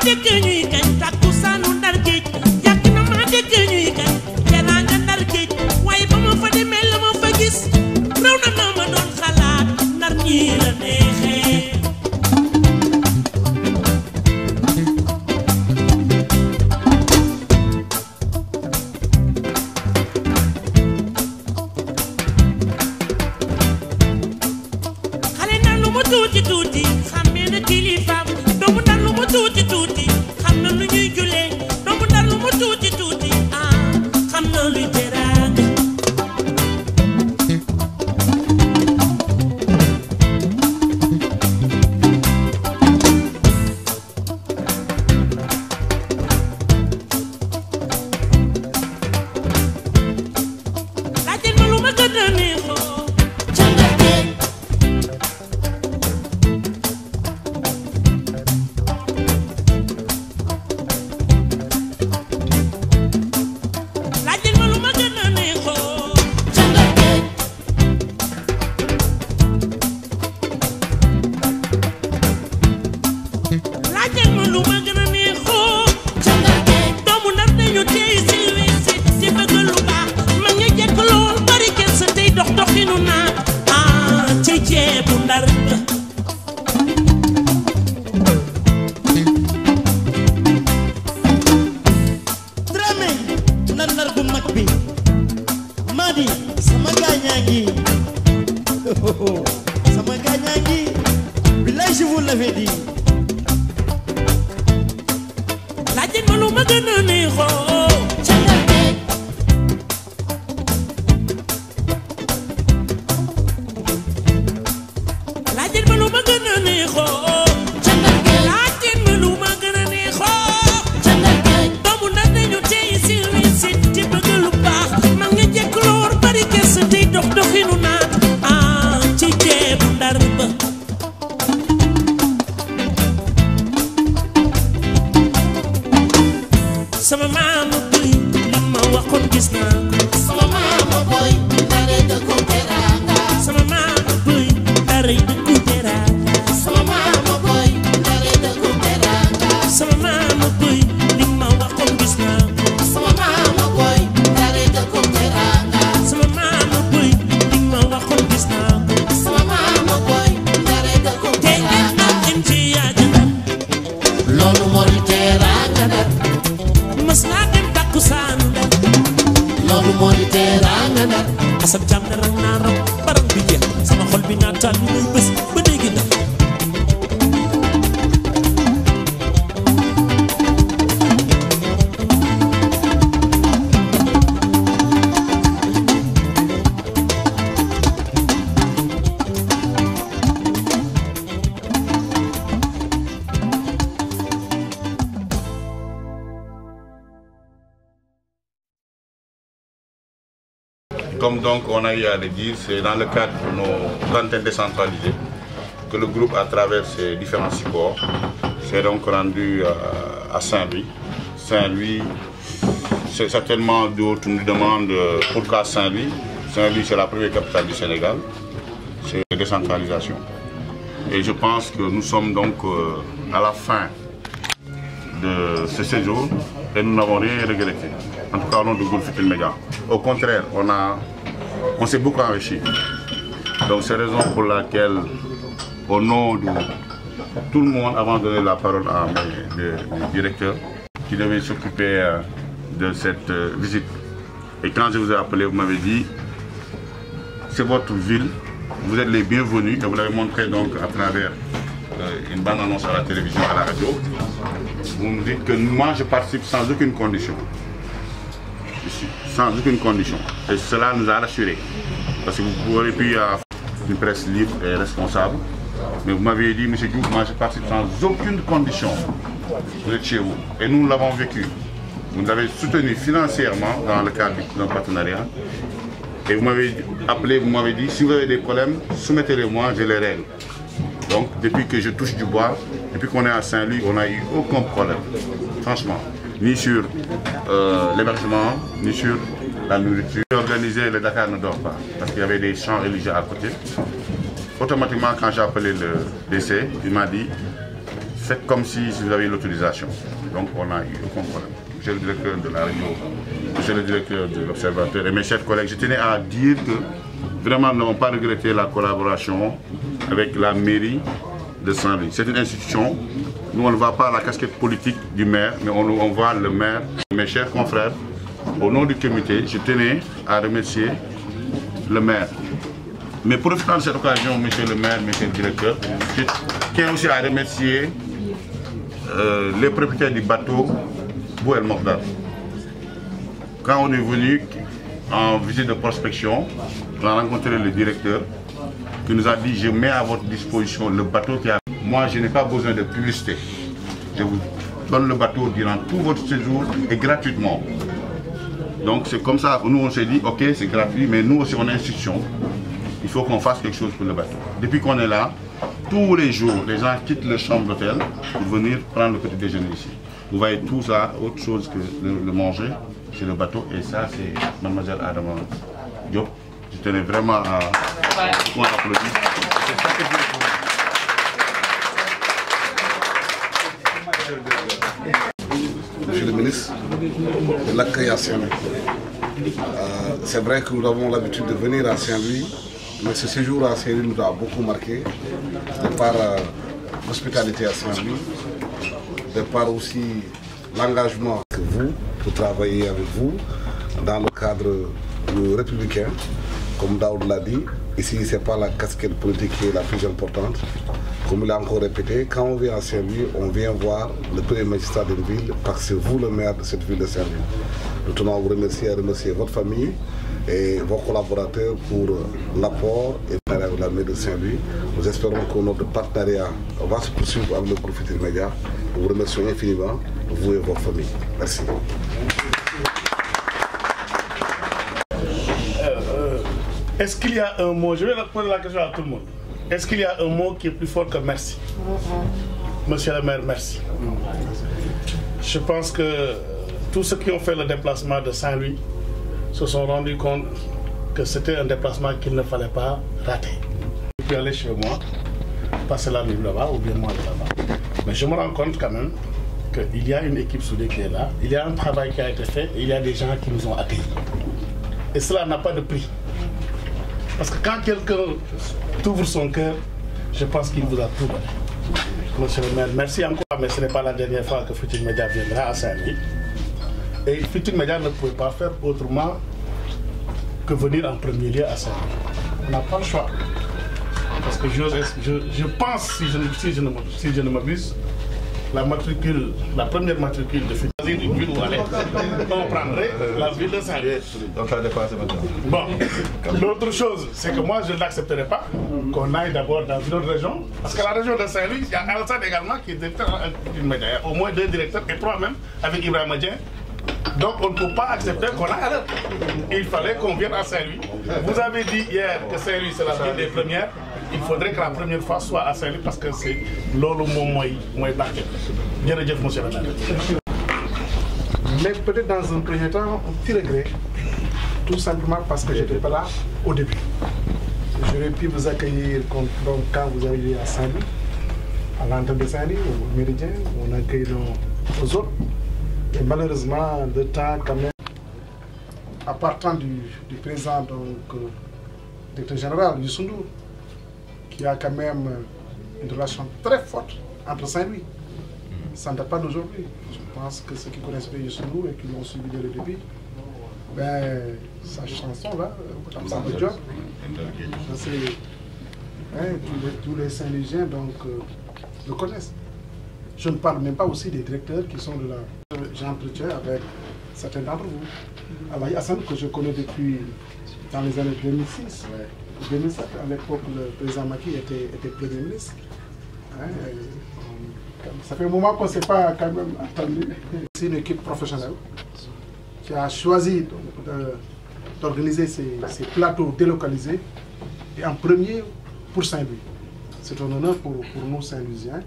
dégg ñuy kañ takkusaanu Ndar géej yàgg na maa dégg ñuy kañ teraanga Ndar géej waaye ba ma fa demee la ma fa gis raw na na ma doon xalaat Ndar ñii la neexee xale Ndar lu mu tuuti tuuti xamee na kilifaam doomu Ndar lu mu tuuti tuuti xam na lu ñuy julee doomu Ndar lu mu tuuti tuuti xam na luy teraanga laajte ma lu ma gën a neexoo ca Ndar géej laajte ma lu ma gën a neexoo ca Ndar géej laajte ma lu ma gën a neexoo ca Ndar géej doomu Ndar dañu tey silvissé ci bëgg lu baax mag ña jekk lool bari kenn sa tey dox doxinu naa ci ceebu Ndar Dramé nar bu mag bi Madi sama gaañaa ngi sama gaañaa ngi billahi je vous l'avais dit laajte ma lu ma gën a neexoo ca Ndar géej laajte ma lu ma gën a neexoo ca Ndar géej laajte ma lu ma gën a neexoo ca Ndar géej doomu Ndar dañu tey silvissé ci bëgg lu baax mag ña jekk lool bari kes tey dox doxinu naat ci ceebu Ndar ba sama maama buy li ma waxoon gis naa ko sama maama buy dara dëkku teraanga sama maama buy dara dëkku teraanga sama maama buy dara dëkku teraanga sama maama buy li ma waxoon gis naa ko sama maama buy dara dëkku teraanga sama maama buy li ma waxoon gis naa ko sama maama buy dara dëkku teraanga te ci yàgg na loolu mooy teraanga Ndar mas naa dem takkusaanu Ndar loolu mooy teraanga Ndar asab jàmm na rang naa raw barang bi jeex sama xol bi naa taal muy bés ba léegi Ndar Comme donc on a eu à le dire, c'est dans le cadre de nos antennes décentralisées que le groupe, à travers ses différents supports, s'est donc rendu à Saint-Louis. Saint-Louis, c'est certainement d'autres nous demandent pourquoi Saint-Louis. Saint-Louis, c'est la première capitale du Sénégal. C'est la décentralisation. Et je pense que nous sommes donc à la fin de ce séjour et nous n'avons rien regretté. En tout cas, au nom du groupe Futurs Médias. Au contraire, on s'est beaucoup enrichi. Donc c'est la raison pour laquelle, au nom de tout le monde, avant de donner la parole à le directeur qui devait s'occuper de cette visite. Et quand je vous ai appelé, vous m'avez dit, c'est votre ville, vous êtes les bienvenus, et vous l'avez montré donc à travers une bande annonce à la télévision, à la radio. Vous me dites que moi je participe sans aucune condition. Sans aucune condition. Et cela nous a rassurés. Parce que vous auriez pu avoir une presse libre et responsable. Mais vous m'avez dit, M. Diouf, moi je participe sans aucune condition. Vous êtes chez vous. Et nous l'avons vécu. Vous nous avez soutenu financièrement dans le cadre d'un partenariat. Et vous m'avez appelé, vous m'avez dit, si vous avez des problèmes, soumettez-les-moi, je les règle. Donc, depuis que je touche du bois, depuis qu'on est à Saint-Louis, on n'a eu aucun problème. Franchement. Ni sur l'hébergement, ni sur la nourriture. Organisé, le Dakar ne dort pas, parce qu'il y avait des champs religieux à côté. Automatiquement, quand j'ai appelé le DC, il m'a dit, faites comme si vous avez l'autorisation. Donc on n'a eu aucun problème. Monsieur le directeur de la radio, monsieur le directeur de l'Observateur et mes chers collègues, je tenais à dire que vraiment nous n'avons pas regretté la collaboration avec la mairie de Saint-Louis. C'est une institution, nous on ne voit pas la casquette politique du maire, mais on voit le maire. Mes chers confrères, au nom du comité, je tenais à remercier le maire. Mais profitant de cette occasion, monsieur le maire, monsieur le directeur, je tiens aussi à remercier les propriétaires du bateau Bouel Mordal. Quand on est venu en visite de prospection, on a rencontré le directeur qui nous a dit: je mets à votre disposition le bateau qui a... Moi, je n'ai pas besoin de publicité. Je vous donne le bateau durant tout votre séjour et gratuitement. Donc c'est comme ça, nous on s'est dit, ok, c'est gratuit, mais nous aussi on a une institution. Il faut qu'on fasse quelque chose pour le bateau. Depuis qu'on est là, tous les jours, les gens quittent leur chambre d'hôtel pour venir prendre le petit déjeuner ici. Vous voyez tout ça, autre chose que le manger, c'est le bateau. Et ça, c'est mademoiselle Adama Diop. Je tenais vraiment à qu'on applaudisse. Monsieur le ministre, de l'accueil à Saint-Louis. C'est vrai que nous avons l'habitude de venir à Saint-Louis, mais ce séjour à Saint-Louis nous a beaucoup marqué, de par l'hospitalité à Saint-Louis, de par aussi l'engagement que vous, pour travailler avec vous, dans le cadre républicain, comme Daoud l'a dit. Ici, ce n'est pas la casquette politique qui est la plus importante. Comme il a encore répété, quand on vient à Saint-Louis, on vient voir le premier magistrat d'une ville, parce que c'est vous le maire de cette ville de Saint-Louis. Nous tenons à vous remercier, à remercier votre famille et vos collaborateurs pour l'apport et la mairie de Saint-Louis. Nous espérons que notre partenariat va se poursuivre avec le groupe Futurs Médias. Nous vous remercions infiniment, vous et votre famille. Merci. Est-ce qu'il y a un mot, je vais poser la question à tout le monde. Est-ce qu'il y a un mot qui est plus fort que merci? Monsieur le maire, merci. Je pense que tous ceux qui ont fait le déplacement de Saint-Louis se sont rendus compte que c'était un déplacement qu'il ne fallait pas rater. Je peux aller chez moi, passer la nuit là-bas ou bien moi là-bas. Mais je me rends compte quand même qu'il y a une équipe soudée qui est là, il y a un travail qui a été fait et il y a des gens qui nous ont accueillis. Et cela n'a pas de prix. Parce que quand quelqu'un ouvre son cœur, je pense qu'il vous a tout donné. Monsieur le maire, merci encore, mais ce n'est pas la dernière fois que Futurs Médias viendra à Saint-Louis. Et Futurs Médias ne pouvait pas faire autrement que venir en premier lieu à Saint-Louis. On n'a pas le choix. Parce que je pense, si je ne m'abuse, la première matricule de Futurs Médias, une ville où aller, on prendrait la ville de Saint-Louis. Bon, l'autre chose, c'est que moi je ne l'accepterai pas qu'on aille d'abord dans une autre région. Parce que la région de Saint-Louis, il y a Alassane également qui est directeur d'une médaille. Au moins 2 directeurs et 3 même avec Ibrahim Adien. Donc on ne peut pas accepter qu'on aille à l'heure. Il fallait qu'on vienne à Saint-Louis. Vous avez dit hier que Saint-Louis c'est la ville des premières. Il faudrait que la première fois soit à Saint-Louis parce que c'est l'olo moi marqué. Bien le Jeff, monsieur le maire. Mais peut-être dans un premier temps, un petit regret, tout simplement parce que je n'étais pas là au début. J'aurais pu vous accueillir donc, quand vous arrivez à Saint-Louis, à l'entrée de Saint-Louis, au Méridien, on accueille nos autres. Et malheureusement, le temps quand même, à partant du président, donc, directeur général Youssou Ndour, qui a quand même une relation très forte entre Saint-Louis. Ça ne date pas d'aujourd'hui. Je pense que ceux qui connaissent bien Youssou Ndour et qui l'ont suivi dès le début, ben, sa chanson là, Samba Diop, je sais, hein, tous les Saint-Louisiens donc, le connaissent. Je ne parle même pas aussi des directeurs qui sont de là. J'entretiens avec certains d'entre vous. Alaï Hassan, que je connais depuis dans les années 2006, 2007, à l'époque le président Macky était Premier ministre. Hein, ça fait un moment qu'on ne s'est pas quand même attendu. C'est une équipe professionnelle qui a choisi d'organiser ces plateaux délocalisés et en premier pour Saint-Louis. C'est un honneur pour nous Saint-Louisiens.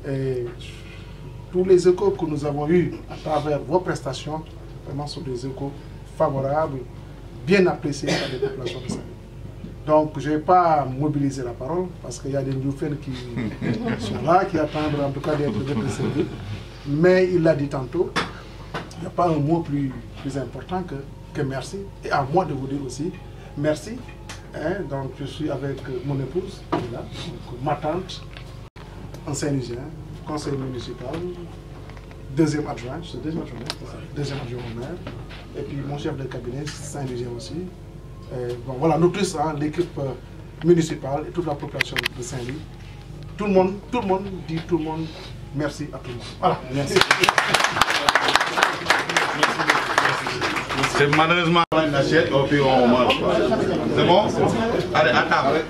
Et tous les échos que nous avons eus à travers vos prestations, vraiment sont des échos favorables, bien appréciés par les populations de Saint-Louis. Donc, je ne vais pas mobiliser la parole parce qu'il y a des Ndioufènes qui sont là, qui attendent en tout cas d'être servis. Mais il l'a dit tantôt, il n'y a pas un mot plus important que merci. Et à moi de vous dire aussi merci. Hein, donc, je suis avec mon épouse, qui est là, donc, ma tante, un Saint-Louisien, conseiller municipal, deuxième adjoint au maire, et puis mon chef de cabinet, Saint-Louisien aussi. Et bon, voilà, nous tous, hein, l'équipe municipale et toute la population de Saint-Louis. Tout le monde dit merci à tout le monde. Voilà, merci. C'est malheureusement une assiette, et puis on mange. C'est bon? Allez, à table.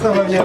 Ça va bien.